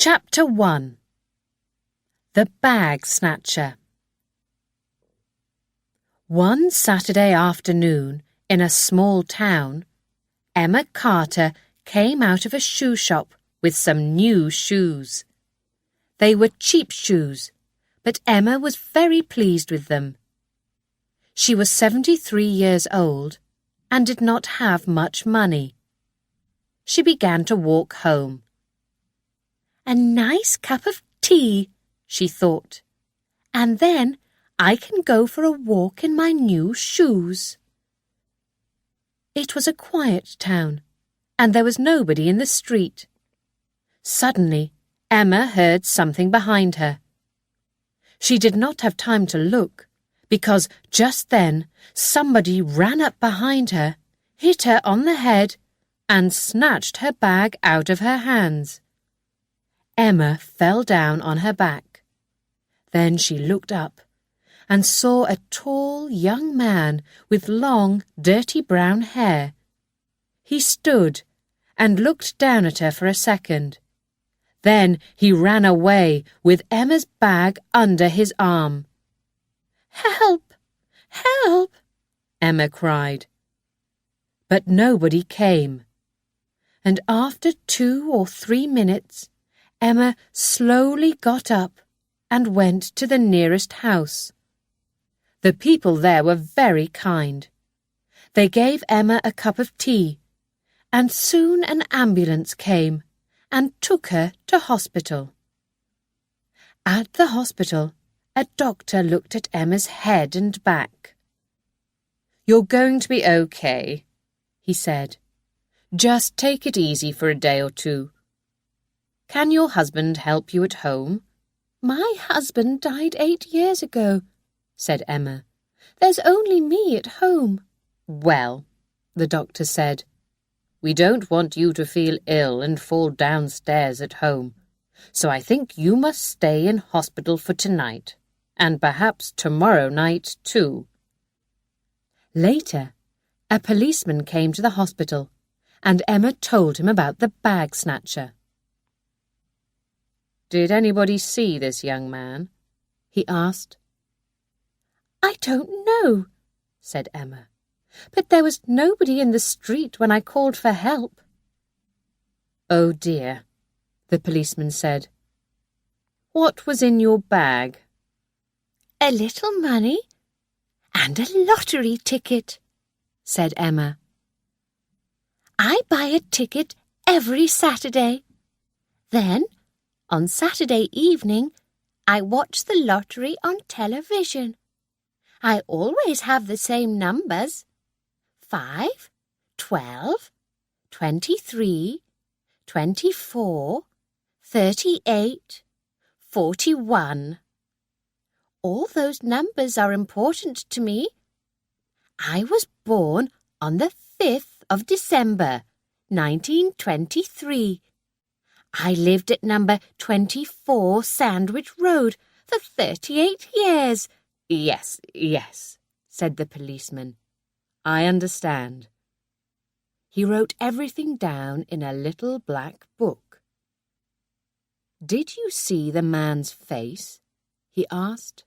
Chapter 1. The Bag Snatcher. One Saturday afternoon, in a small town, Emma Carter came out of a shoe shop with some new shoes. They were cheap shoes, but Emma was very pleased with them. She was 73 years old and did not have much money. She began to walk home. "A nice cup of tea," she thought, "and then I can go for a walk in my new shoes." It was a quiet town, and there was nobody in the street. Suddenly, Emma heard something behind her. She did not have time to look, because just then somebody ran up behind her, hit her on the head, and snatched her bag out of her hands. Emma fell down on her back. Then she looked up and saw a tall young man with long, dirty brown hair. He stood and looked down at her for a second. Then he ran away with Emma's bag under his arm. "Help! Help!" Emma cried. But nobody came. And after 2 or 3 minutes, Emma slowly got up and went to the nearest house. The people there were very kind. They gave Emma a cup of tea, and soon an ambulance came and took her to hospital. At the hospital, a doctor looked at Emma's head and back. "You're going to be okay," he said. "Just take it easy for a day or 2. Can your husband help you at home?" "My husband died 8 years ago," said Emma. "There's only me at home." "Well," the doctor said, "we don't want you to feel ill and fall downstairs at home, so I think you must stay in hospital for tonight, and perhaps tomorrow night too." Later, a policeman came to the hospital, and Emma told him about the bag snatcher. "Did anybody see this young man?" he asked. "I don't know," said Emma, "but there was nobody in the street when I called for help." "Oh dear," the policeman said. "What was in your bag?" "A little money and a lottery ticket," said Emma. "I buy a ticket every Saturday. Then, on Saturday evening, I watch the lottery on television. I always have the same numbers: 5, 12, 23, 24, 38, 41. All those numbers are important to me. I was born on the 5th of December, 1923. I lived at number 24 Sandwich Road for 38 years. Yes, said the policeman. "I understand." He wrote everything down in a little black book. "Did you see the man's face?" he asked.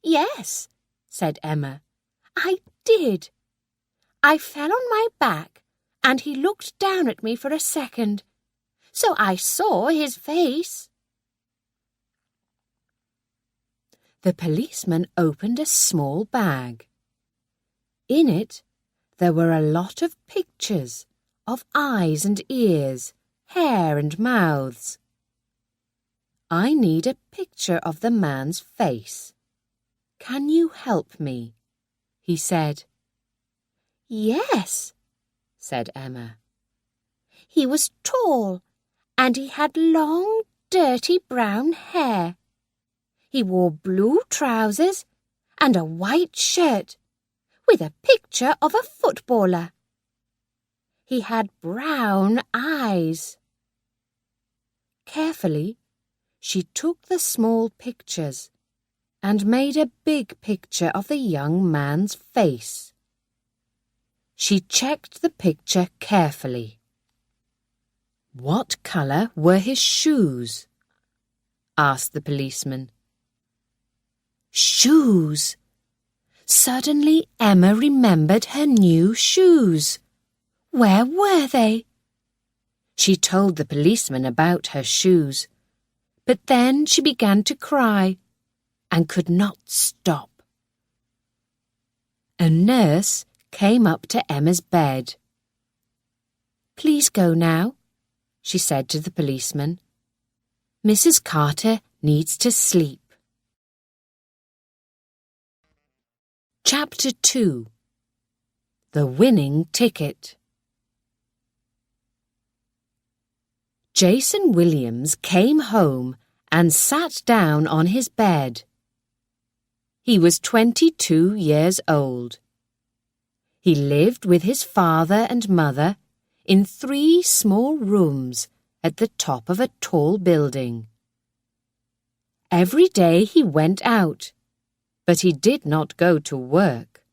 "Yes," said Emma, "I did. I fell on my back, and he looked down at me for a second. So I saw his face." The policeman opened a small bag. In it, there were a lot of pictures of eyes and ears, hair and mouths. "I need a picture of the man's face. Can you help me?" he said. "Yes," said Emma. "He was tall, and he had long, dirty brown hair. He wore blue trousers and a white shirt, with a picture of a footballer. He had brown eyes." Carefully, she took the small pictures and made a big picture of the young man's face. She checked the picture carefully. "What colour were his shoes?" asked the policeman. Shoes! Suddenly Emma remembered her new shoes. Where were they? She told the policeman about her shoes, but then she began to cry and could not stop. A nurse came up to Emma's bed. "Please go now," she said to the policeman. "Mrs. Carter needs to sleep." Chapter 2. The Winning Ticket. Jason Williams came home and sat down on his bed. He was 22 years old. He lived with his father and mother in 3 small rooms at the top of a tall building. Every day he went out, but he did not go to work.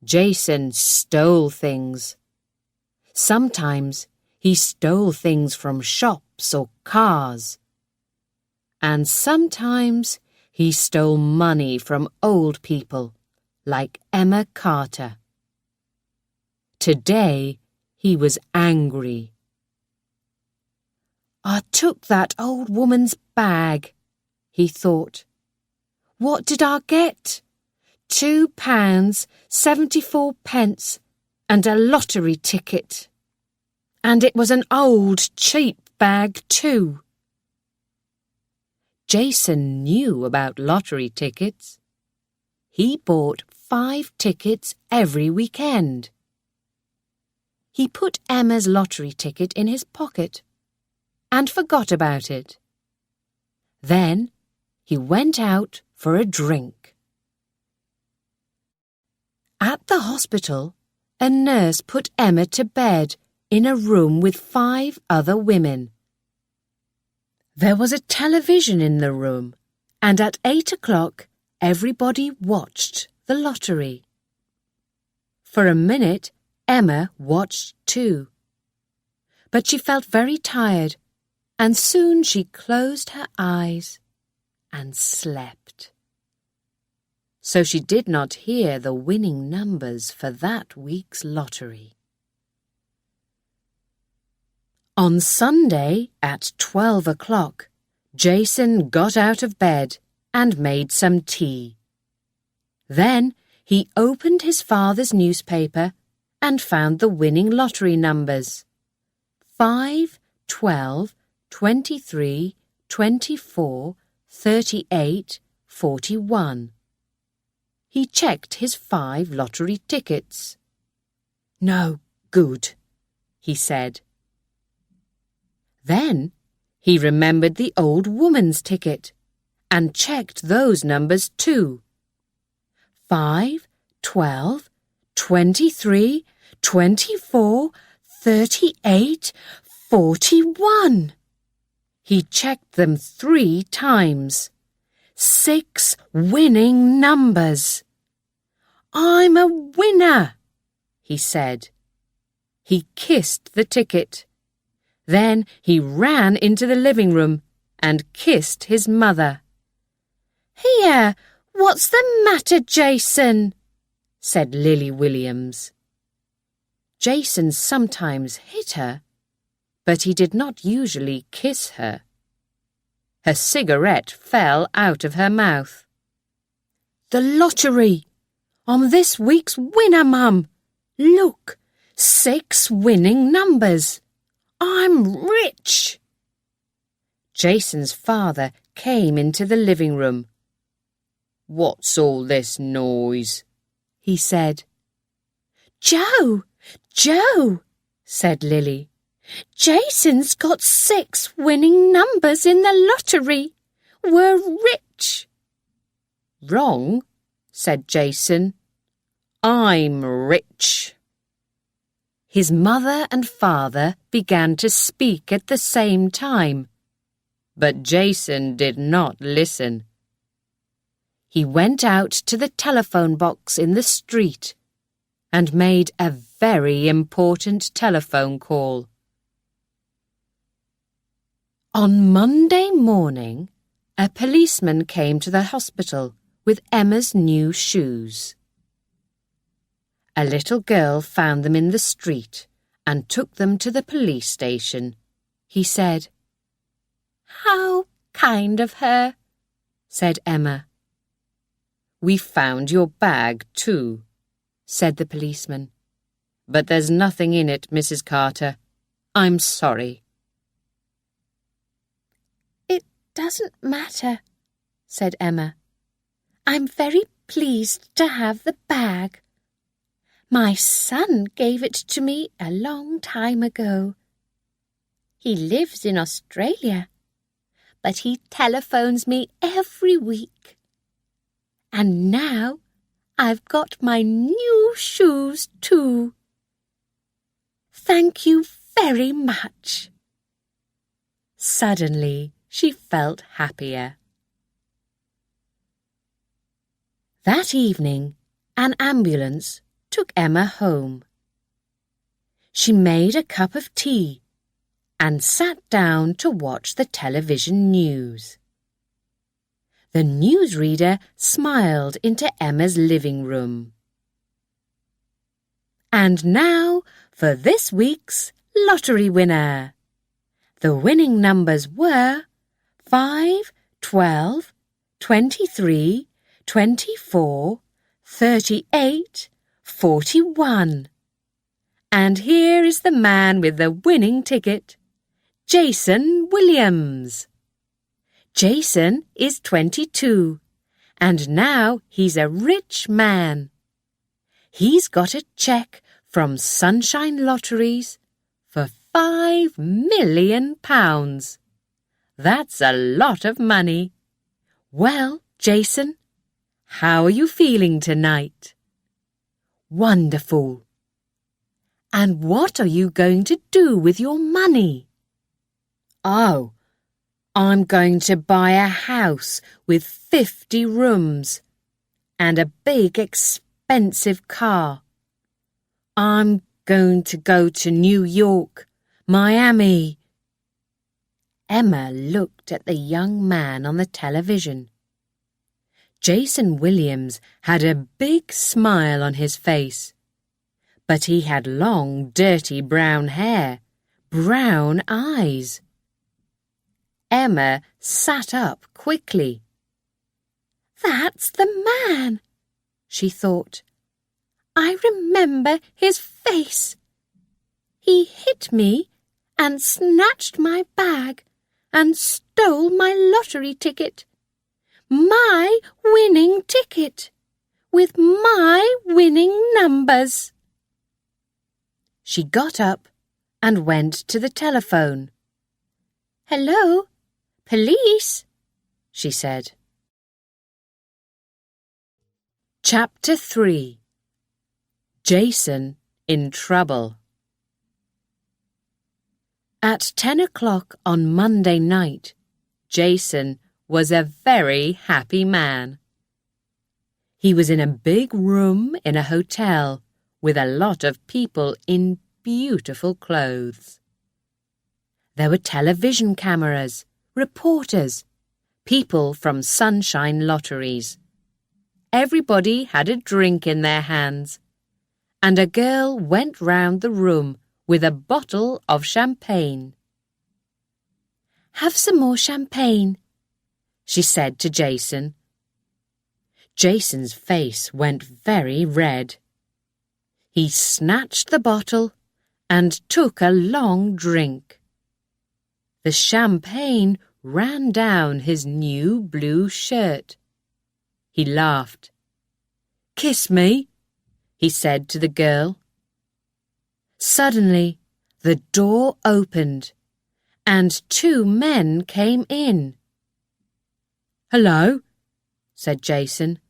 Jason stole things. Sometimes he stole things from shops or cars. And sometimes he stole money from old people, like Emma Carter. Today he was angry. "I took that old woman's bag," he thought. "What did I get? £2.74 and a lottery ticket. And it was an old, cheap bag too." Jason knew about lottery tickets. He bought 5 tickets every weekend. He put Emma's lottery ticket in his pocket and forgot about it. Then he went out for a drink. At the hospital, a nurse put Emma to bed in a room with 5 other women. There was a television in the room, and at 8 o'clock everybody watched the lottery. For a minute, Emma watched too. But she felt very tired, and soon she closed her eyes and slept. So she did not hear the winning numbers for that week's lottery. On Sunday at 12 o'clock, Jason got out of bed and made some tea. Then he opened his father's newspaper and found the winning lottery numbers: 5, 12, 23, 24, 38, 41. He checked his 5 lottery tickets. "No good," he said. Then he remembered the old woman's ticket and checked those numbers too: 5, 12, 23, 24, 38, 41. He checked them 3 times. 6 winning numbers. "I'm a winner," he said. He kissed the ticket. Then he ran into the living room and kissed his mother. "Here, what's the matter, Jason?" said Lily Williams. Jason sometimes hit her, but he did not usually kiss her. Her cigarette fell out of her mouth. "The lottery! I'm this week's winner, Mum! Look, 6 winning numbers! I'm rich!" Jason's father came into the living room. "What's all this noise?" he said. "Joe! Joe!" said Lily. "Jason's got 6 winning numbers in the lottery. We're rich." "Wrong," said Jason. "I'm rich." His mother and father began to speak at the same time, but Jason did not listen. He went out to the telephone box in the street and made a very important telephone call. On Monday morning, a policeman came to the hospital with Emma's new shoes. A little girl found them in the street and took them to the police station. He said, "How kind of her," said Emma. "We found your bag too," said the policeman. "But there's nothing in it, Mrs. Carter. I'm sorry." "It doesn't matter," said Emma. "I'm very pleased to have the bag. My son gave it to me a long time ago. He lives in Australia, but he telephones me every week. And now I've got my new shoes too. Thank you very much." Suddenly, she felt happier. That evening, an ambulance took Emma home. She made a cup of tea and sat down to watch the television news. The newsreader smiled into Emma's living room. "And now for this week's lottery winner. The winning numbers were 5, 12, 23, 24, 38, 41. And here is the man with the winning ticket, Jason Williams. Jason is 22, and now he's a rich man. He's got a cheque from Sunshine Lotteries for £5 million. That's a lot of money. Well, Jason, how are you feeling tonight?" "Wonderful." "And what are you going to do with your money?" "Oh, I'm going to buy a house with 50 rooms and a big expensive car. I'm going to go to New York, Miami." Emma looked at the young man on the television. Jason Williams had a big smile on his face, but he had long, dirty brown hair, brown eyes. Emma sat up quickly. "That's the man," she thought. "I remember his face. He hit me and snatched my bag and stole my lottery ticket. My winning ticket, with my winning numbers." She got up and went to the telephone. "Hello, police," she said. Chapter 3. Jason in Trouble. At 10 o'clock on Monday night, Jason was a very happy man. He was in a big room in a hotel with a lot of people in beautiful clothes. There were television cameras, reporters, people from Sunshine Lotteries. Everybody had a drink in their hands, and a girl went round the room with a bottle of champagne. "Have some more champagne," she said to Jason. Jason's face went very red. He snatched the bottle and took a long drink. The champagne ran down his new blue shirt. He laughed. "Kiss me," he said to the girl. Suddenly, the door opened, and 2 men came in. "Hello," said Jason.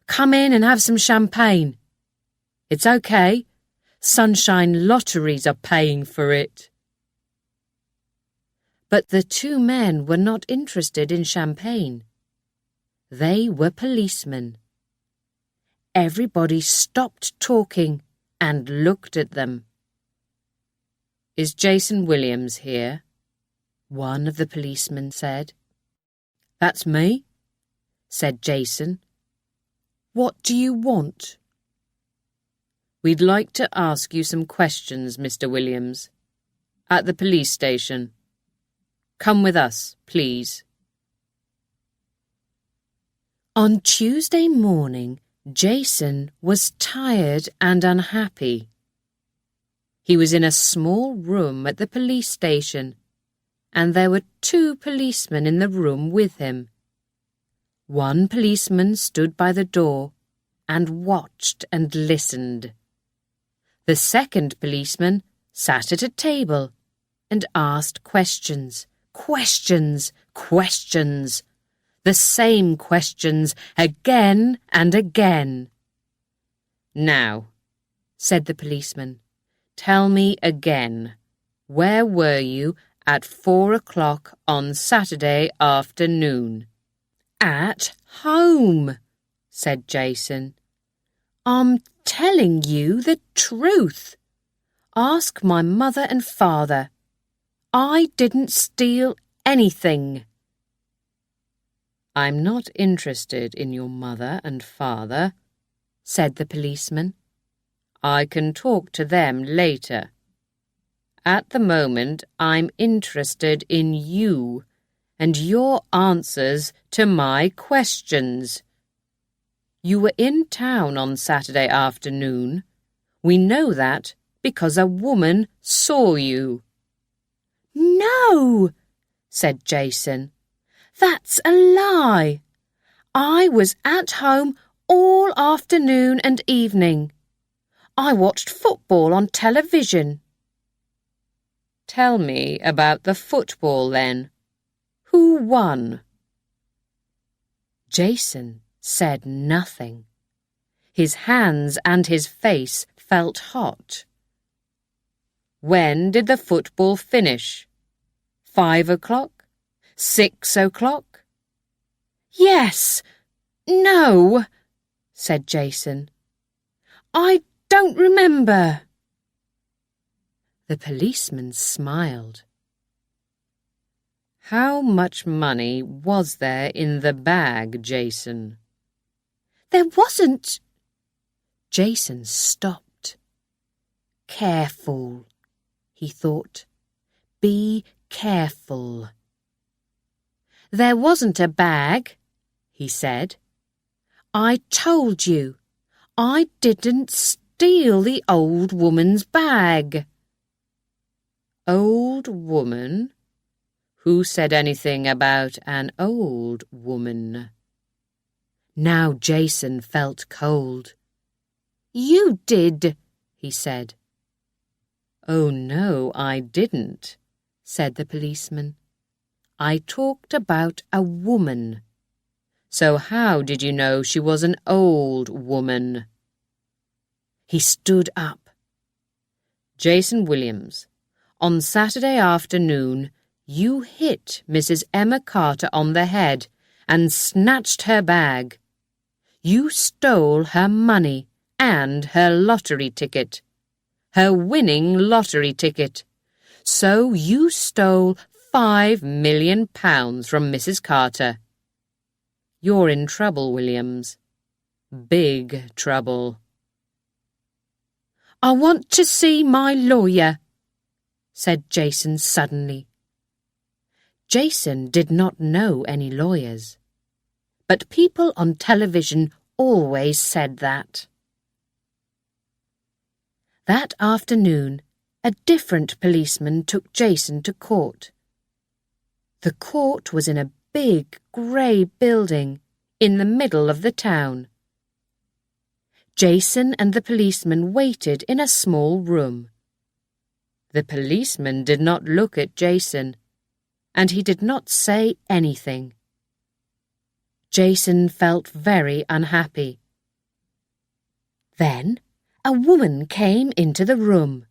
"Come in and have some champagne. It's okay. Sunshine Lotteries are paying for it." But the 2 men were not interested in champagne. They were policemen. Everybody stopped talking and looked at them. "Is Jason Williams here?" one of the policemen said. "That's me," said Jason. "What do you want?" "We'd like to ask you some questions, Mr. Williams. At the police station. Come with us, please." On Tuesday morning, Jason was tired and unhappy. He was in a small room at the police station, and there were 2 policemen in the room with him. One policeman stood by the door and watched and listened. The second policeman sat at a table and asked questions, questions, questions, the same questions again and again. "Now," said the policeman, "tell me again, where were you at 4 o'clock on Saturday afternoon?" "At home," said Jason. "I'm telling you the truth. Ask my mother and father. I didn't steal anything." "I'm not interested in your mother and father," said the policeman. "I can talk to them later. At the moment, I'm interested in you and your answers to my questions. You were in town on Saturday afternoon. We know that because a woman saw you." "No," said Jason. "That's a lie. I was at home all afternoon and evening. I watched football on television." "Tell me about the football then. Who won?" Jason said nothing. His hands and his face felt hot. "When did the football finish? 5 o'clock? 6 o'clock?" "Yes, no," said Jason. "I don't remember." The policeman smiled. "How much money was there in the bag, Jason?" "There wasn't." Jason stopped. "Careful," he thought. "Be careful." "There wasn't a bag," he said. "I told you, I didn't steal the old woman's bag." "Old woman? Who said anything about an old woman?" Now Jason felt cold. "You did," he said. "Oh, no, I didn't," said the policeman. "I talked about a woman. So how did you know she was an old woman?" He stood up. "Jason Williams, on Saturday afternoon, you hit Mrs. Emma Carter on the head and snatched her bag. You stole her money and her lottery ticket, her winning lottery ticket. So you stole £5 million from Mrs. Carter. You're in trouble, Williams. Big trouble." "I want to see my lawyer," said Jason suddenly. Jason did not know any lawyers, but people on television always said that. That afternoon, a different policeman took Jason to court. The court was in a big grey building in the middle of the town. Jason and the policeman waited in a small room. The policeman did not look at Jason, and he did not say anything. Jason felt very unhappy. Then a woman came into the room.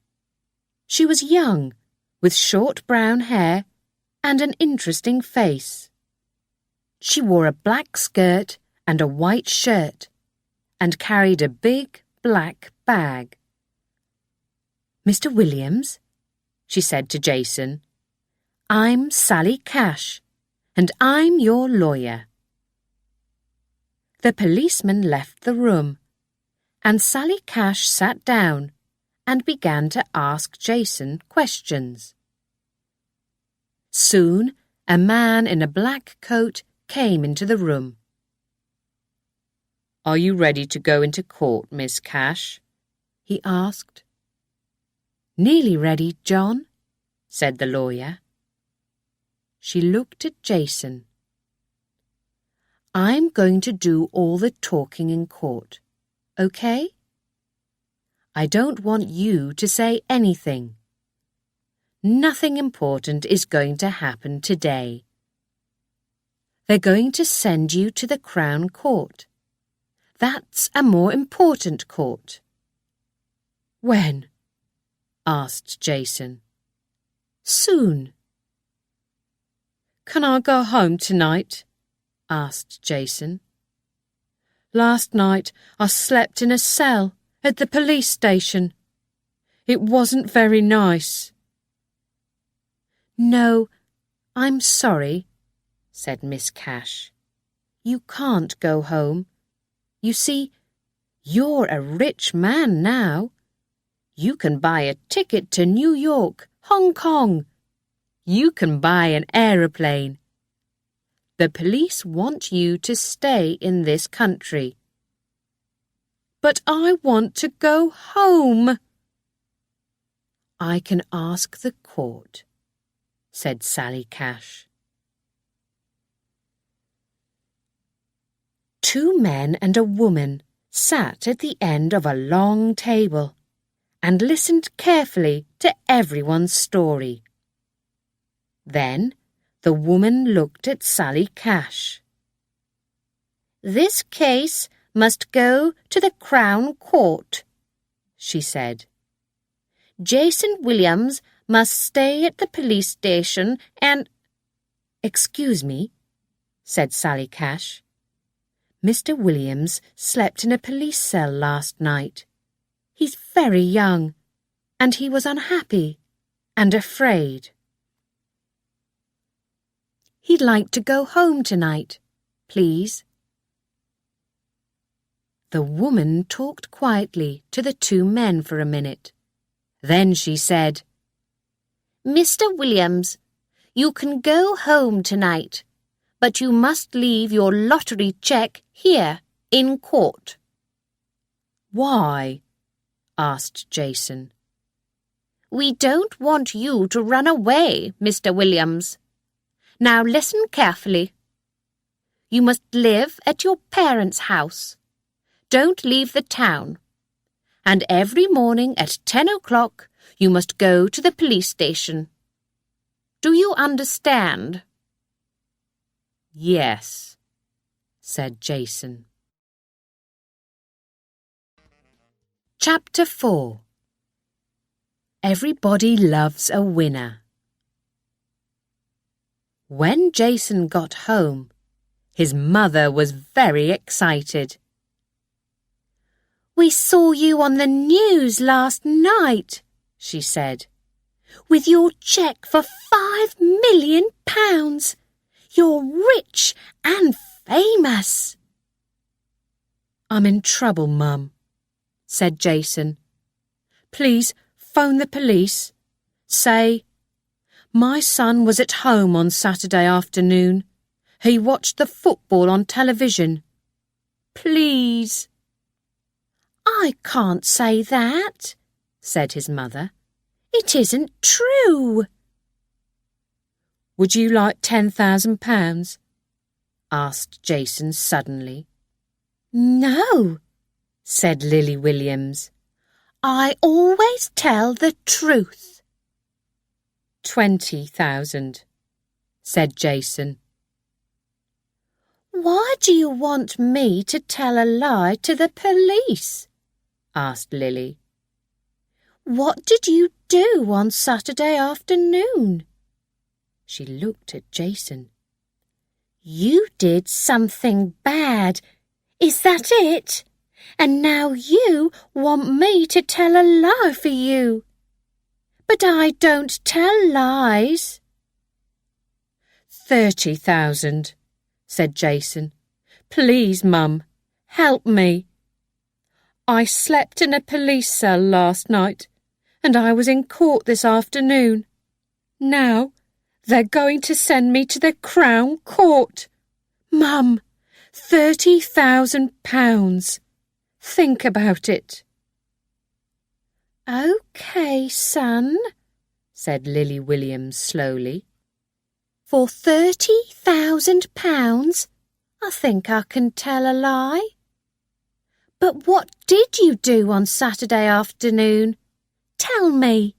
She was young, with short brown hair and an interesting face. She wore a black skirt and a white shirt, and carried a big black bag. "Mr. Williams," she said to Jason, I'm Sally Cash, and I'm your lawyer." The policeman left the room, and Sally Cash sat down and began to ask Jason questions. Soon, a man in a black coat came into the room. "Are you ready to go into court, Miss Cash?" he asked. "Nearly ready, John," said the lawyer. She looked at Jason. "I'm going to do all the talking in court, okay? I don't want you to say anything. Nothing important is going to happen today. They're going to send you to the Crown Court. That's a more important court." "When?" asked Jason. "Soon." "Can I go home tonight?" asked Jason. "Last night I slept in a cell at the police station. It wasn't very nice." "No, I'm sorry," said Miss Cash. "You can't go home. You see, you're a rich man now. You can buy a ticket to New York, Hong Kong. You can buy an aeroplane. The police want you to stay in this country." "But I want to go home." "I can ask the court," said Sally Cash. 2 men and a woman sat at the end of a long table and listened carefully to everyone's story. Then the woman looked at Sally Cash. "This case must go to the Crown Court," she said. "Jason Williams must stay at the police station and—" "Excuse me," said Sally Cash. "Mr. Williams slept in a police cell last night. He's very young, and he was unhappy and afraid. He'd like to go home tonight, please." The woman talked quietly to the 2 men for a minute. Then she said, "Mr. Williams, you can go home tonight, but you must leave your lottery cheque here in court." "Why?" asked Jason. "We don't want you to run away, Mr. Williams. Now listen carefully. You must live at your parents' house. Don't leave the town. And every morning at 10 o'clock you must go to the police station. Do you understand?" "Yes," said Jason. Chapter 4. Everybody loves a winner. When Jason got home, his mother was very excited. "We saw you on the news last night," she said, "with your cheque for £5 million. You're rich and famous." "I'm in trouble, Mum," said Jason. "Please phone the police. Say, my son was at home on Saturday afternoon. He watched the football on television. Please." "I can't say that," said his mother. "It isn't true." "Would you like £10,000? asked Jason suddenly. "No," said Lily Williams. "I always tell the truth." 20,000, said Jason. "Why do you want me to tell a lie to the police?" asked Lily. "What did you do on Saturday afternoon?" She looked at Jason. "You did something bad. Is that it? And now you want me to tell a lie for you. But I don't tell lies." 30,000, said Jason. Please, Mum, help me. I slept in a police cell last night, and I was in court this afternoon. Now they're going to send me to the Crown Court. Mum, £30,000. Think about it. OK, son, said Lily Williams slowly. For £30,000, I think I can tell a lie. But what did you do on Saturday afternoon? Tell me.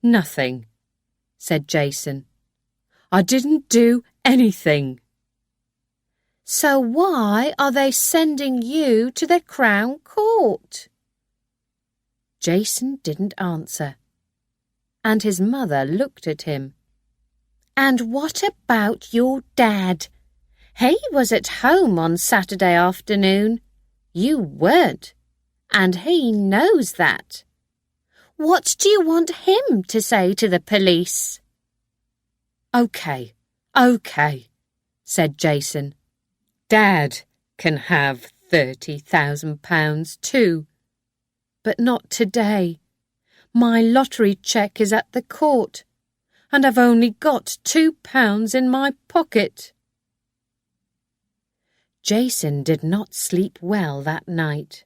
Nothing, said Jason. I didn't do anything. So why are they sending you to the Crown Court? Jason didn't answer, and his mother looked at him. And what about your dad? He was at home on Saturday afternoon. You weren't, and he knows that. What do you want him to say to the police? OK, said Jason. Dad can have £30,000 too. But not today. My lottery cheque is at the court, and I've only got £2 in my pocket. Jason did not sleep well that night.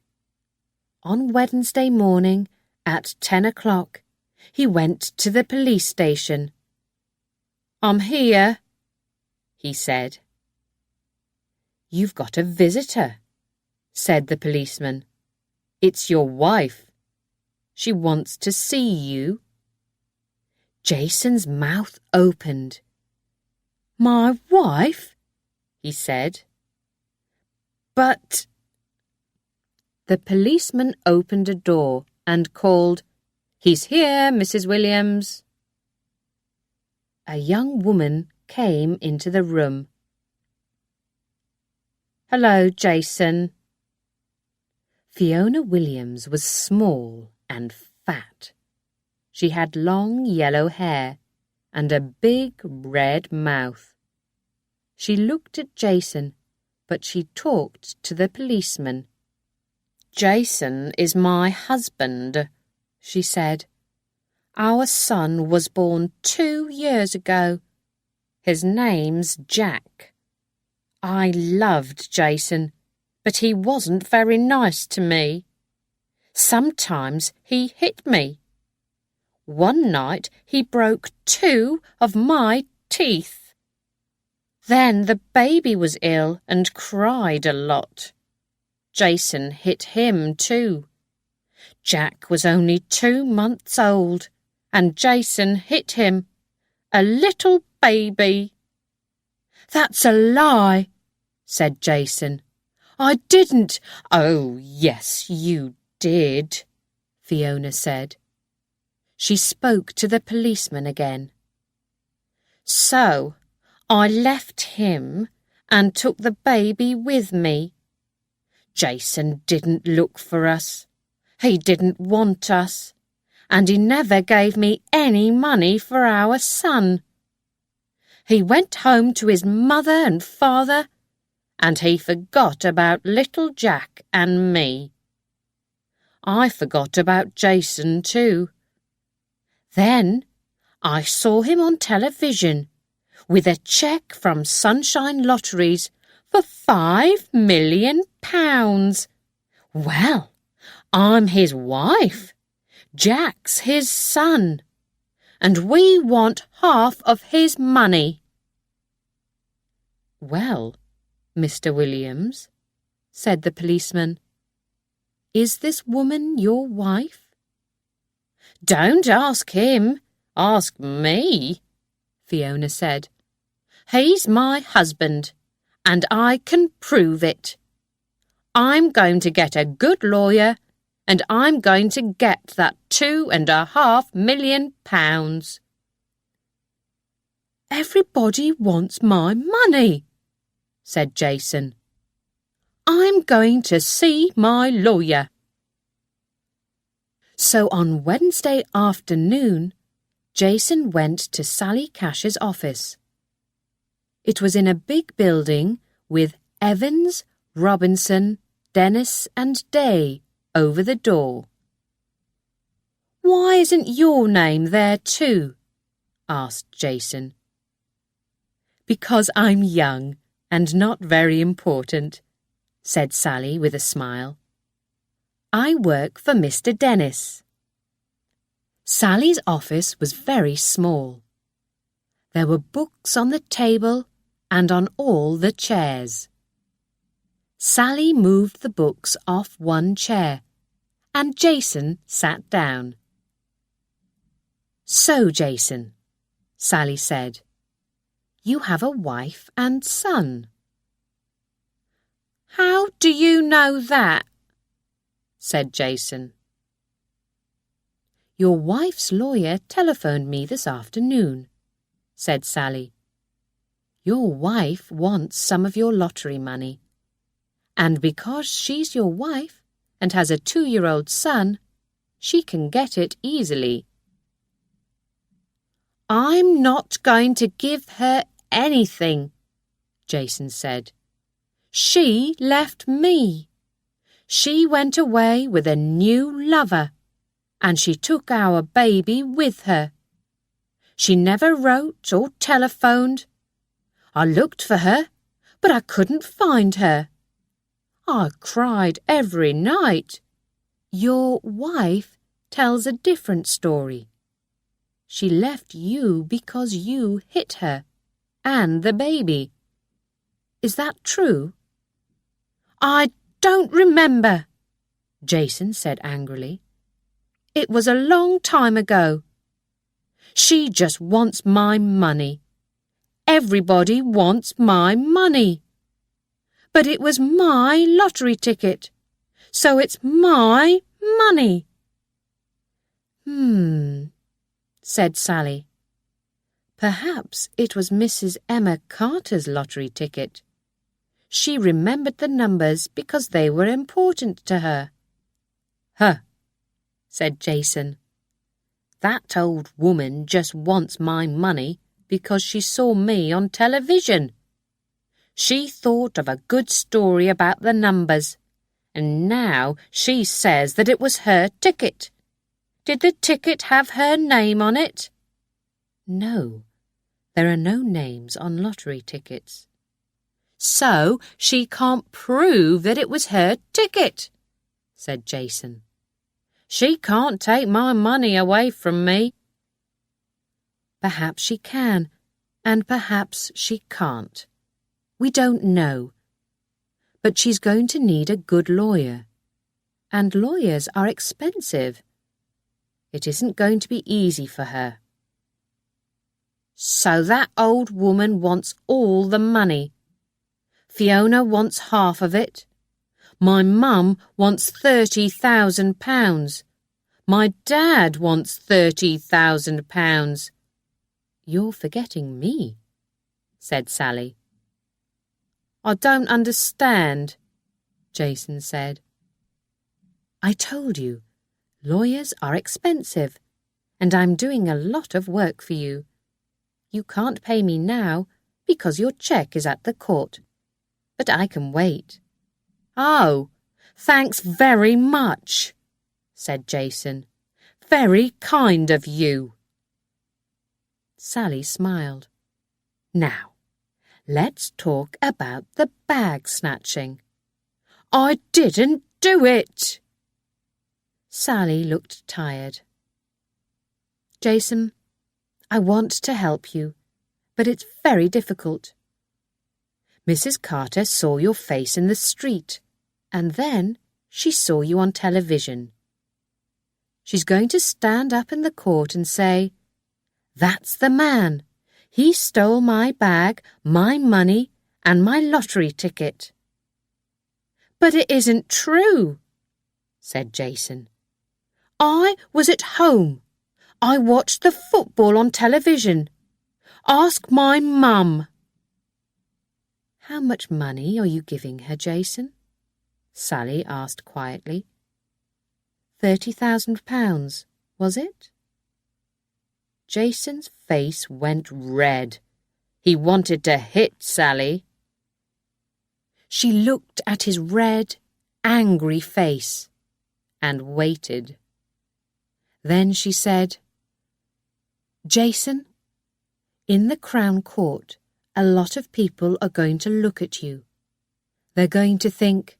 On Wednesday morning, at 10 o'clock, he went to the police station. I'm here, he said. You've got a visitor, said the policeman. It's your wife. She wants to see you. Jason's mouth opened. My wife? He said. But... The policeman opened a door and called, He's here, Mrs. Williams. A young woman came into the room. Hello, Jason. Fiona Williams was small and fat. She had long yellow hair and a big red mouth. She looked at Jason, but she talked to the policeman. Jason is my husband, she said. Our son was born 2 years ago. His name's Jack. I loved Jason, but he wasn't very nice to me. Sometimes he hit me. One night he broke 2 of my teeth. Then the baby was ill and cried a lot. Jason hit him too. Jack was only 2 months old, and Jason hit him. A little baby. That's a lie, said Jason. I didn't. Oh, yes, you did, Fiona said. She spoke to the policeman again. So, I left him and took the baby with me. Jason didn't look for us. He didn't want us, and he never gave me any money for our son. He went home to his mother and father, and he forgot about little Jack and me. I forgot about Jason too. Then I saw him on television with a cheque from Sunshine Lotteries for £5 million. Well, I'm his wife. Jack's his son, and we want half of his money. Well, Mr. Williams, said the policeman, is this woman your wife? Don't ask him, ask me, Fiona said. He's my husband, and I can prove it. I'm going to get a good lawyer, and I'm going to get that £2.5 million. Everybody wants my money, said Jason. I'm going to see my lawyer. So on Wednesday afternoon, Jason went to Sally Cash's office. It was in a big building with Evans, Robinson, Dennis and Day over the door. "Why isn't your name there too?" asked Jason. "Because I'm young and not very important," said Sally with a smile. "I work for Mr. Dennis." Sally's office was very small. There were books on the table and on all the chairs. Sally moved the books off one chair, and Jason sat down. "So, Jason," Sally said, "you have a wife and son." "How do you know that?" said Jason. "Your wife's lawyer telephoned me this afternoon," said Sally. "Your wife wants some of your lottery money, and because she's your wife and has a 2-year-old son, she can get it easily." "I'm not going to give her anything," Jason said. "She left me. She went away with a new lover, and she took our baby with her. She never wrote or telephoned. I looked for her, but I couldn't find her. I cried every night. Your wife tells a different story. She left you because you hit her and the baby. Is that true?" "I don't remember," Jason said angrily. "It was a long time ago. She just wants my money. Everybody wants my money. But it was my lottery ticket, so it's my money." Said Sally. "Perhaps it was Mrs. Emma Carter's lottery ticket. She remembered the numbers because they were important to her." "Huh," said Jason. "That old woman just wants my money because she saw me on television. She thought of a good story about the numbers, and now she says that it was her ticket. Did the ticket have her name on it?" "No, there are no names on lottery tickets." "So she can't prove that it was her ticket," said Jason. "She can't take my money away from me." "Perhaps she can, and perhaps she can't. We don't know. But she's going to need a good lawyer, and lawyers are expensive. It isn't going to be easy for her." "So that old woman wants all the money. Fiona wants half of it. My mum wants £30,000. My dad wants £30,000. "You're forgetting me," said Sally. "I don't understand," Jason said. "I told you, lawyers are expensive, and I'm doing a lot of work for you. You can't pay me now because your cheque is at the court, but I can wait." "Oh, thanks very much," said Jason. "Very kind of you." Sally smiled. "Now, let's talk about the bag snatching." "I didn't do it." Sally looked tired. "Jason, I want to help you, but it's very difficult. Mrs. Carter saw your face in the street, and then she saw you on television. She's going to stand up in the court and say, 'That's the man. He stole my bag, my money, and my lottery ticket.'" "But it isn't true," said Jason. "I was at home. I watched the football on television. Ask my mum." "How much money are you giving her, Jason?" Sally asked quietly. £30,000, was it? Jason's face went red. He wanted to hit Sally. She looked at his red, angry face and waited. Then she said, "Jason, in the Crown Court, a lot of people are going to look at you. They're going to think,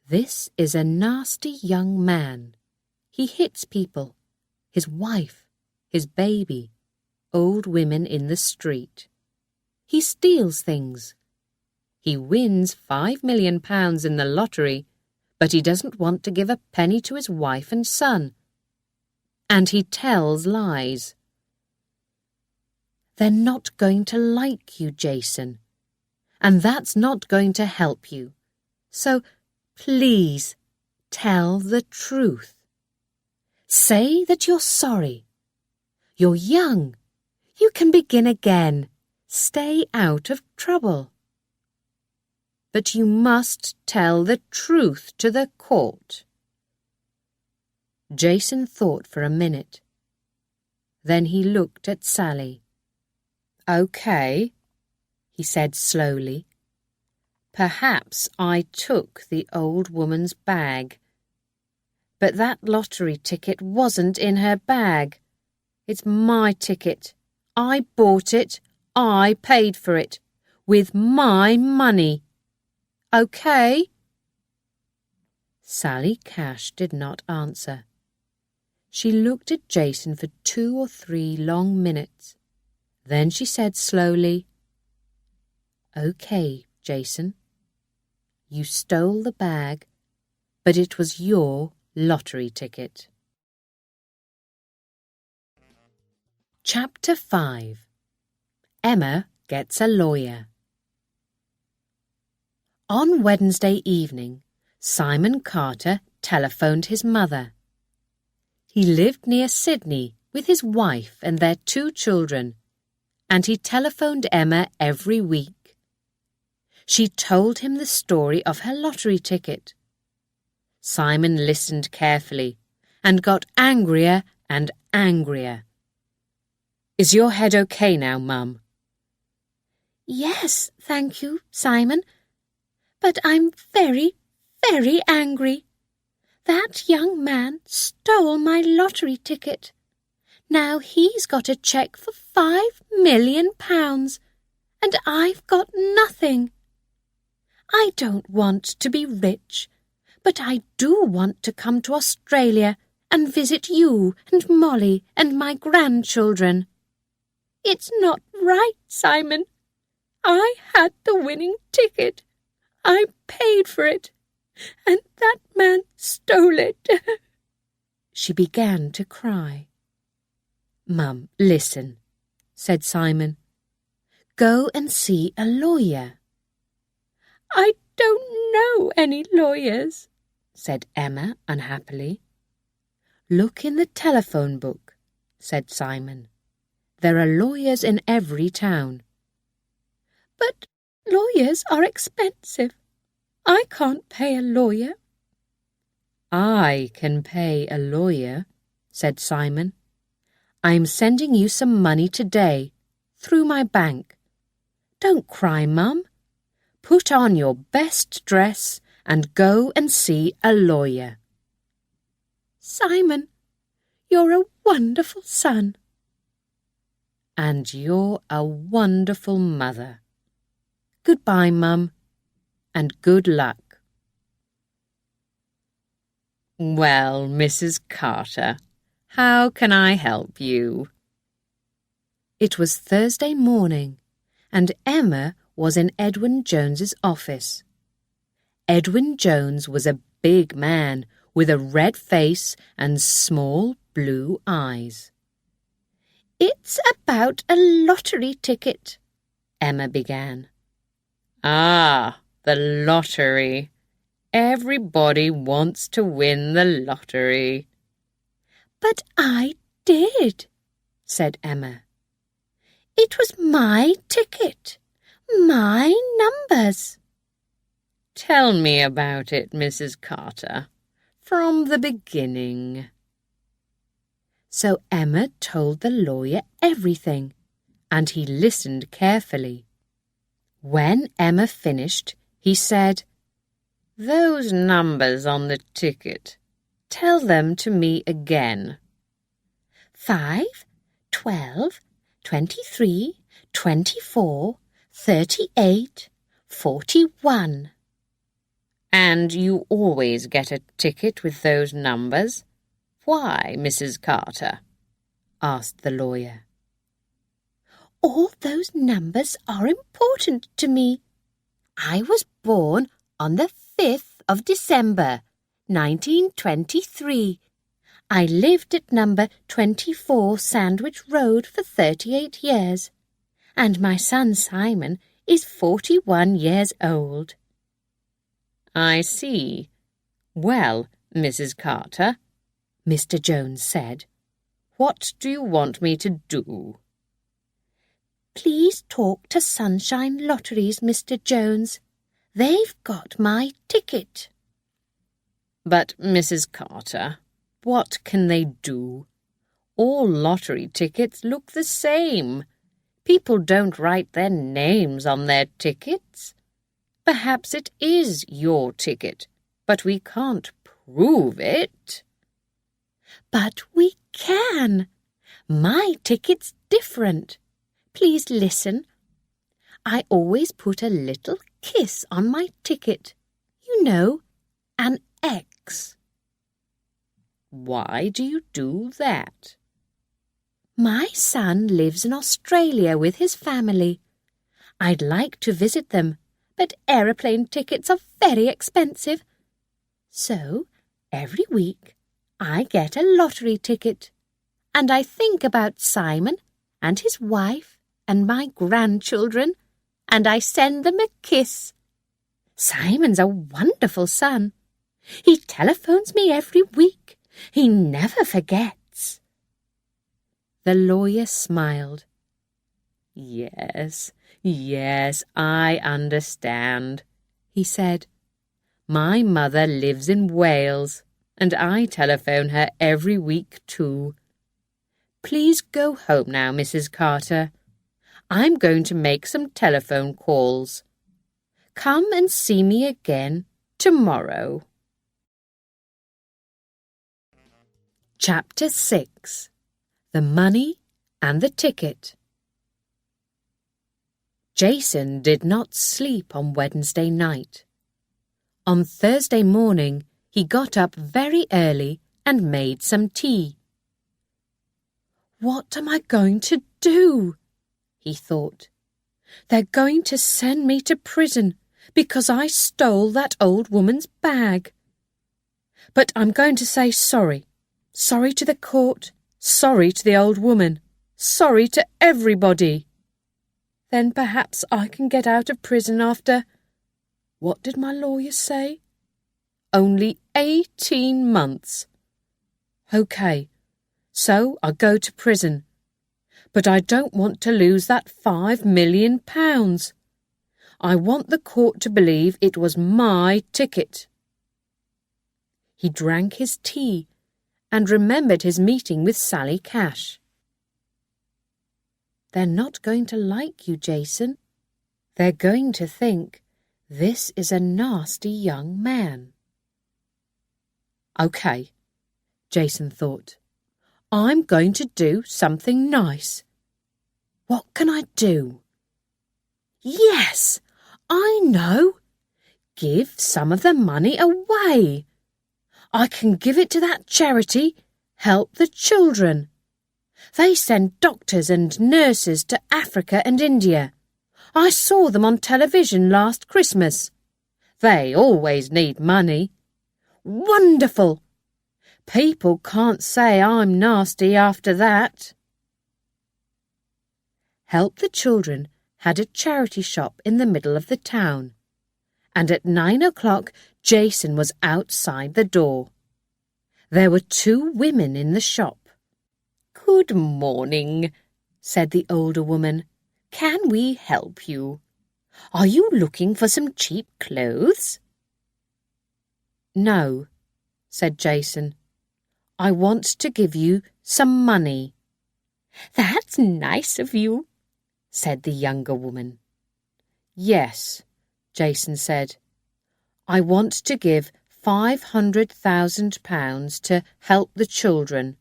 'This is a nasty young man. He hits people, his wife, his baby, old women in the street. He steals things. He wins £5 million in the lottery, but he doesn't want to give a penny to his wife and son. And he tells lies.' They're not going to like you, Jason, and that's not going to help you. So please tell the truth. Say that you're sorry. You're young. You can begin again. Stay out of trouble. But you must tell the truth to the court." Jason thought for a minute. Then he looked at Sally. "Okay," he said slowly. "Perhaps I took the old woman's bag. But that lottery ticket wasn't in her bag. It's my ticket. I bought it. I paid for it. With my money. Okay?" Sally Cash did not answer. She looked at Jason for 2 or 3 long minutes. Then she said slowly, "Okay, Jason. You stole the bag, but it was your lottery ticket." Chapter 5. Emma Gets a Lawyer. On Wednesday evening, Simon Carter telephoned his mother. He lived near Sydney with his wife and their 2 children, and he telephoned Emma every week. She told him the story of her lottery ticket. Simon listened carefully and got angrier and angrier. "Is your head okay now, Mum?" "Yes, thank you, Simon. But I'm very, very angry. That young man stole my lottery ticket. Now he's got a cheque for £5 million, and I've got nothing. I don't want to be rich, but I do want to come to Australia and visit you and Molly and my grandchildren. It's not right, Simon. I had the winning ticket. I paid for it, and that man stole it." She began to cry. "Mum, listen," said Simon. "Go and see a lawyer." "I don't know any lawyers," said Emma unhappily. "Look in the telephone book," said Simon. "There are lawyers in every town." "But lawyers are expensive. I can't pay a lawyer." "I can pay a lawyer," said Simon. "I'm sending you some money today, through my bank. Don't cry, Mum. Put on your best dress and go and see a lawyer." "Simon, you're a wonderful son." "And you're a wonderful mother. Goodbye, Mum, and good luck." "Well, Mrs. Carter, how can I help you?" It was Thursday morning, and Emma was in Edwin Jones's office. Edwin Jones was a big man with a red face and small blue eyes. "It's about a lottery ticket," Emma began. "Ah, the lottery. Everybody wants to win the lottery." "But I did," said Emma. "It was my ticket, my numbers." "Tell me about it, Mrs. Carter, from the beginning." So Emma told the lawyer everything, and he listened carefully. When Emma finished, he said, "Those numbers on the ticket, tell them to me again." 5, 12, 23, 24, 38, 41. "And you always get a ticket with those numbers? Why, Mrs. Carter?" asked the lawyer. All those numbers are important to me. I was born on the 5th of December, 1923. I lived at number 24 Sandwich Road for 38 years, and my son Simon is 41 years old. "I see. Well, Mrs. Carter," Mr. Jones said, "what do you want me to do?" Please talk to Sunshine Lotteries, Mr. Jones. They've got my ticket. "But, Mrs. Carter, what can they do? All lottery tickets look the same. People don't write their names on their tickets. Perhaps it is your ticket, but we can't prove it." But we can. My ticket's different. Please listen. I always put a little kiss on my ticket. You know, an X. "Why do you do that?" My son lives in Australia with his family. I'd like to visit them, but aeroplane tickets are very expensive. So, every week, I get a lottery ticket, and I think about Simon and his wife and my grandchildren, and I send them a kiss. Simon's a wonderful son. He telephones me every week. He never forgets. The lawyer smiled. Yes, I understand," he said. "My mother lives in Wales, and I telephone her every week too. Please go home now, Mrs. Carter. I'm going to make some telephone calls. Come and see me again tomorrow." Chapter 6. The Money and the Ticket. Jason did not sleep on Wednesday night. On Thursday morning, he got up very early and made some tea. "What am I going to do?" he thought. "They're going to send me to prison because I stole that old woman's bag. But I'm going to say sorry. Sorry to the court, sorry to the old woman, sorry to everybody. Then perhaps I can get out of prison after, what did my lawyer say? Only 18 months. OK, so I go to prison. But I don't want to lose that £5 million. I want the court to believe it was my ticket." He drank his tea and remembered his meeting with Sally Cash. "They're not going to like you, Jason. They're going to think this is a nasty young man." "OK," Jason thought. "I'm going to do something nice. What can I do? Yes, I know. Give some of the money away. I can give it to that charity, Help the Children. They send doctors and nurses to Africa and India. I saw them on television last Christmas. They always need money. Wonderful! People can't say I'm nasty after that." Help the Children had a charity shop in the middle of the town, and at 9 o'clock Jason was outside the door. There were 2 women in the shop. "Good morning," said the older woman. "Can we help you? Are you looking for some cheap clothes?" "No," said Jason. "I want to give you some money." "That's nice of you. said the younger woman. Yes, Jason said. I want to give £500,000 to help the children.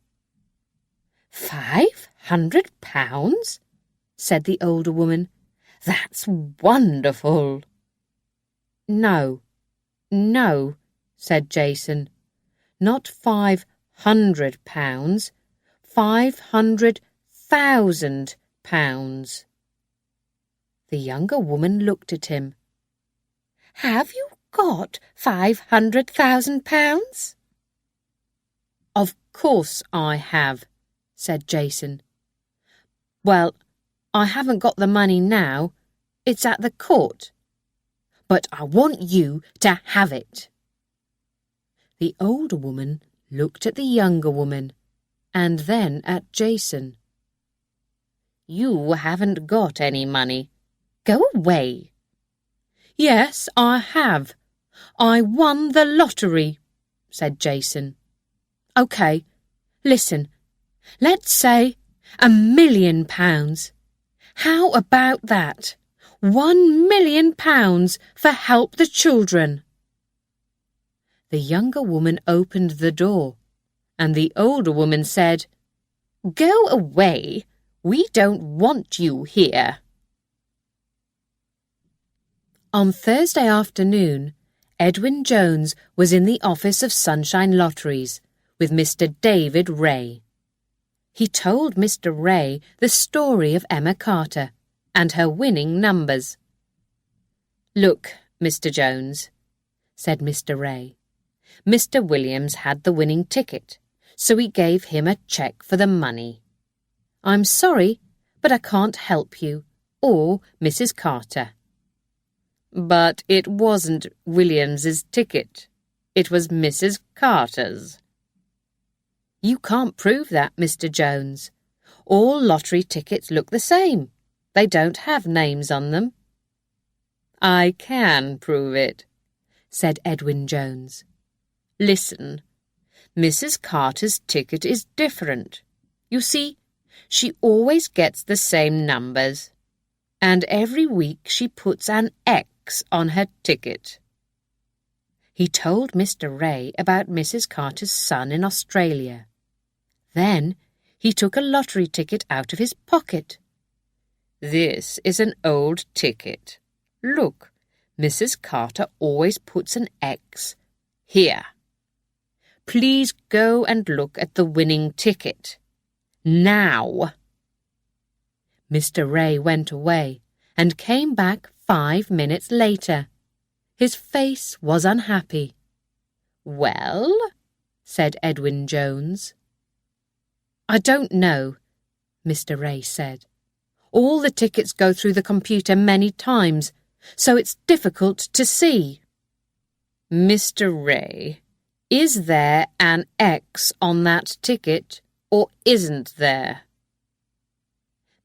£500? said the older woman. That's wonderful. No, said Jason. Not £500, £500,000. The younger woman looked at him. Have you got £500,000? Of course I have, said Jason. Well, I haven't got the money now. It's at the court. But I want you to have it. The older woman looked at the younger woman and then at Jason. You haven't got any money. Go away. Yes, I have. I won the lottery, said Jason. OK, listen. Let's say £1,000,000. How about that? £1,000,000 for help the children. The younger woman opened the door, and the older woman said, Go away. We don't want you here. On Thursday afternoon, Edwin Jones was in the office of Sunshine Lotteries with Mr. David Ray. He told Mr. Ray the story of Emma Carter and her winning numbers. Look, Mr. Jones, said Mr. Ray. Mr. Williams had the winning ticket, so he gave him a cheque for the money. I'm sorry, but I can't help you, or Mrs. Carter. But it wasn't Williams's ticket. It was Mrs. Carter's. You can't prove that, Mr. Jones. All lottery tickets look the same. They don't have names on them. I can prove it, said Edwin Jones. Listen, Mrs. Carter's ticket is different. You see, she always gets the same numbers, and every week she puts an X on her ticket. He told Mr. Ray about Mrs. Carter's son in Australia. Then he took a lottery ticket out of his pocket. This is an old ticket. Look, Mrs. Carter always puts an X here. Please go and look at the winning ticket. Now. Mr. Ray went away and came back 5 minutes later. His face was unhappy. Well, said Edwin Jones. I don't know, Mr. Ray said. All the tickets go through the computer many times, so it's difficult to see. Mr. Ray, is there an X on that ticket, or isn't there?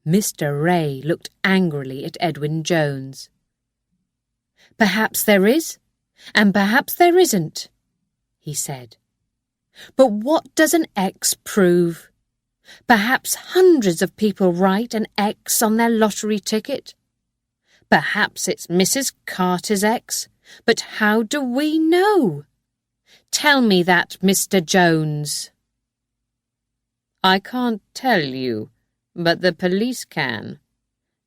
Mr. Ray looked angrily at Edwin Jones. Perhaps there is, and perhaps there isn't, he said. But what does an X prove? Perhaps hundreds of people write an X on their lottery ticket. Perhaps it's Mrs. Carter's X, but how do we know? Tell me that, Mr. Jones. I can't tell you, but the police can.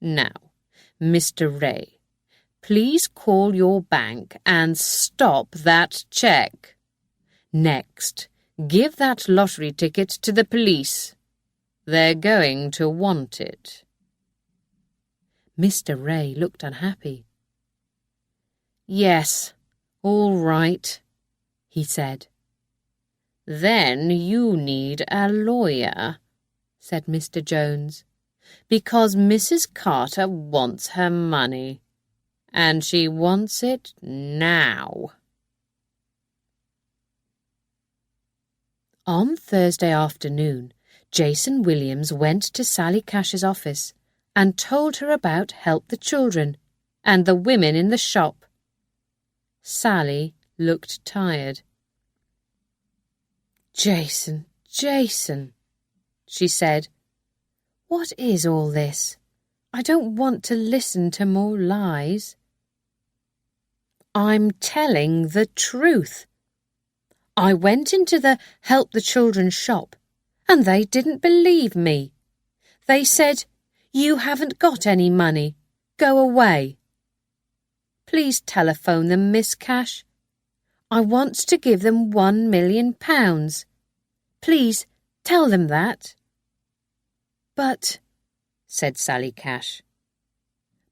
Now, Mr. Ray, please call your bank and stop that cheque. Next, give that lottery ticket to the police. They're going to want it. Mr. Ray looked unhappy. Yes, all right, he said. Then you need a lawyer, said Mr. Jones, because Mrs. Carter wants her money, and she wants it now. On Thursday afternoon, Jason Williams went to Sally Cash's office and told her about Help the Children and the women in the shop. Sally looked tired. Jason, she said, what is all this? I don't want to listen to more lies. I'm telling the truth. I went into the Help the Children shop and they didn't believe me. They said, "You haven't got any money. Go away." Please telephone them, Miss Cash. I want to give them £1 million. Please tell them that. But, said Sally Cash,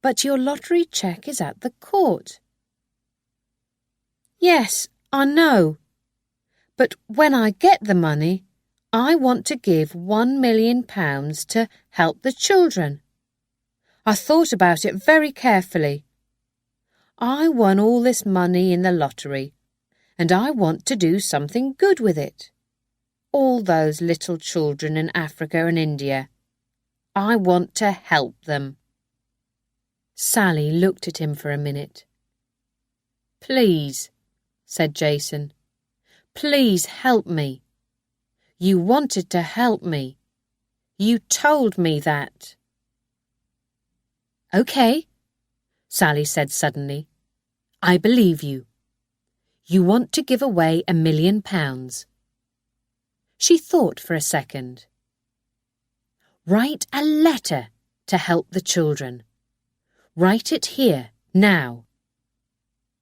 but your lottery cheque is at the court. Yes, I know. But when I get the money, I want to give £1 million to help the children. I thought about it very carefully. I won all this money in the lottery, and I want to do something good with it. All those little children in Africa and India. I want to help them. Sally looked at him for a minute. Please, said Jason. Please help me. You wanted to help me. You told me that. Okay, Sally said suddenly. I believe you. You want to give away £1 million. She thought for a second. Write a letter to help the children. Write it here, now.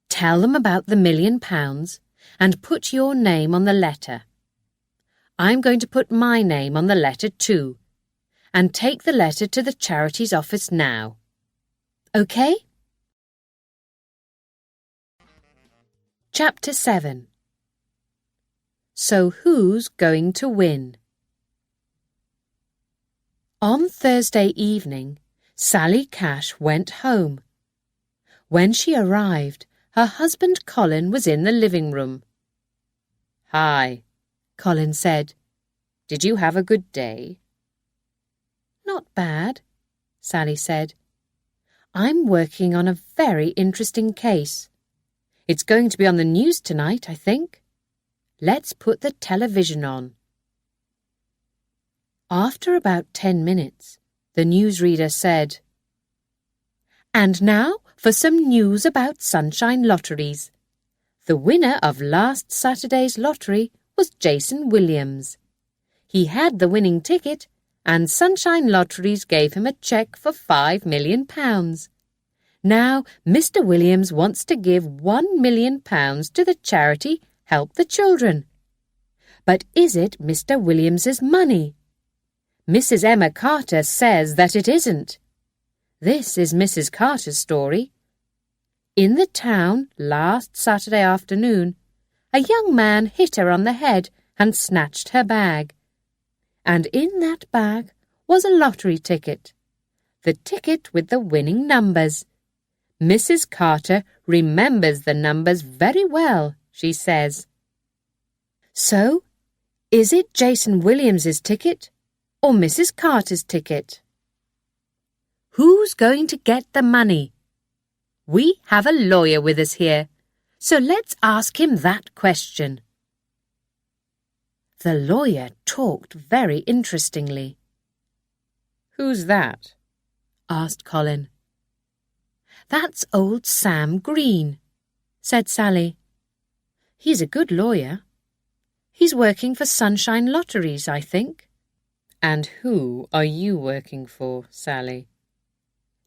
Tell them about the £1 million and put your name on the letter. I'm going to put my name on the letter too, and take the letter to the charity's office now. Okay? Chapter 7. So who's going to win? On Thursday evening, Sally Cash went home. When she arrived, her husband Colin was in the living room. Hi, Colin said. Did you have a good day? Not bad, Sally said. I'm working on a very interesting case. It's going to be on the news tonight, I think. Let's put the television on. After about 10 minutes, the newsreader said, And now for some news about Sunshine Lotteries. The winner of last Saturday's lottery was Jason Williams. He had the winning ticket, and Sunshine Lotteries gave him a cheque for £5 million. Now, Mr. Williams wants to give £1 million to the charity Help the Children. But is it Mr. Williams's money? Mrs. Emma Carter says that it isn't. This is Mrs. Carter's story. In the town last Saturday afternoon, a young man hit her on the head and snatched her bag. And in that bag was a lottery ticket. The ticket with the winning numbers. Mrs. Carter remembers the numbers very well, she says. So, is it Jason Williams's ticket or Mrs. Carter's ticket? Who's going to get the money? We have a lawyer with us here, so let's ask him that question. The lawyer talked very interestingly. Who's that? asked Colin. That's old Sam Green, said Sally. He's a good lawyer. He's working for Sunshine Lotteries, I think. And who are you working for, Sally?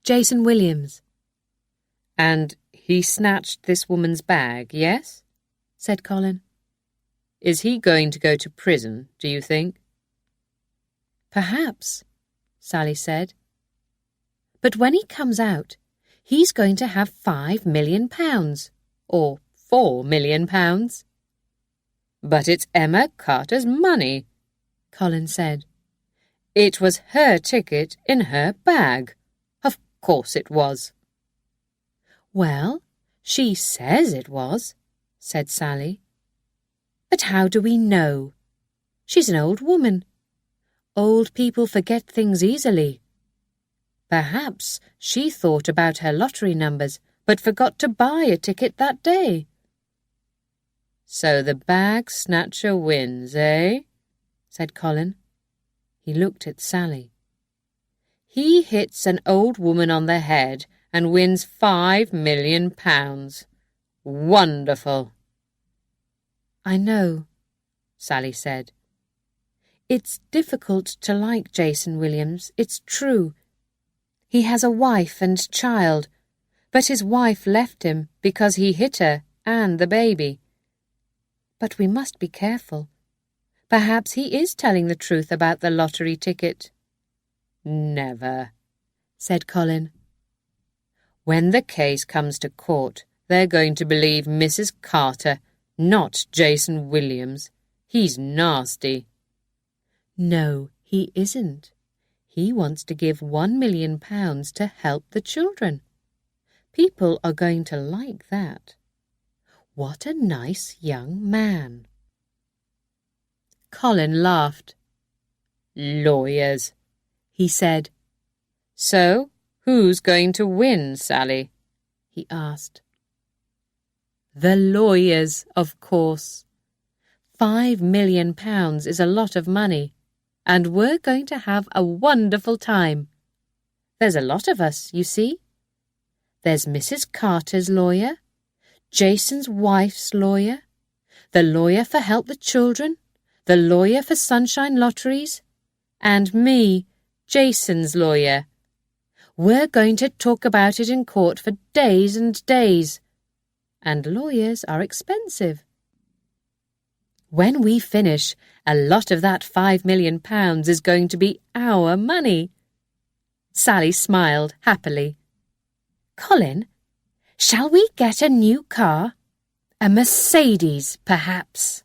Jason Williams. And he snatched this woman's bag, yes? Said Colin. Is he going to go to prison, do you think? Perhaps, Sally said. But when he comes out, he's going to have £5 million, or £4 million. But it's Emma Carter's money, Colin said. It was her ticket in her bag. Of course it was. Well, she says it was, said Sally. But how do we know? She's an old woman. Old people forget things easily. Perhaps she thought about her lottery numbers, but forgot to buy a ticket that day. So the Bag Snatcher wins, eh? Said Colin. He looked at Sally. He hits an old woman on the head and wins £5 million. Wonderful!" "I know," Sally said. "It's difficult to like Jason Williams, it's true. He has a wife and child, but his wife left him because he hit her and the baby. But we must be careful. Perhaps he is telling the truth about the lottery ticket." "Never," said Colin. "When the case comes to court, they're going to believe Mrs. Carter, not Jason Williams. He's nasty." "No, he isn't. He wants to give £1 million to help the children. People are going to like that. What a nice young man." Colin laughed. "Lawyers," he said. "So, who's going to win, Sally?" he asked. "The lawyers, of course. £5 million is a lot of money, and we're going to have a wonderful time. There's a lot of us, you see. There's Mrs. Carter's lawyer, Jason's wife's lawyer, the lawyer for Help the Children, the lawyer for Sunshine Lotteries, and me, Jason's lawyer. We're going to talk about it in court for days and days. And lawyers are expensive. When we finish, a lot of that £5 million is going to be our money." Sally smiled happily. "Colin, shall we get a new car? A Mercedes, perhaps?"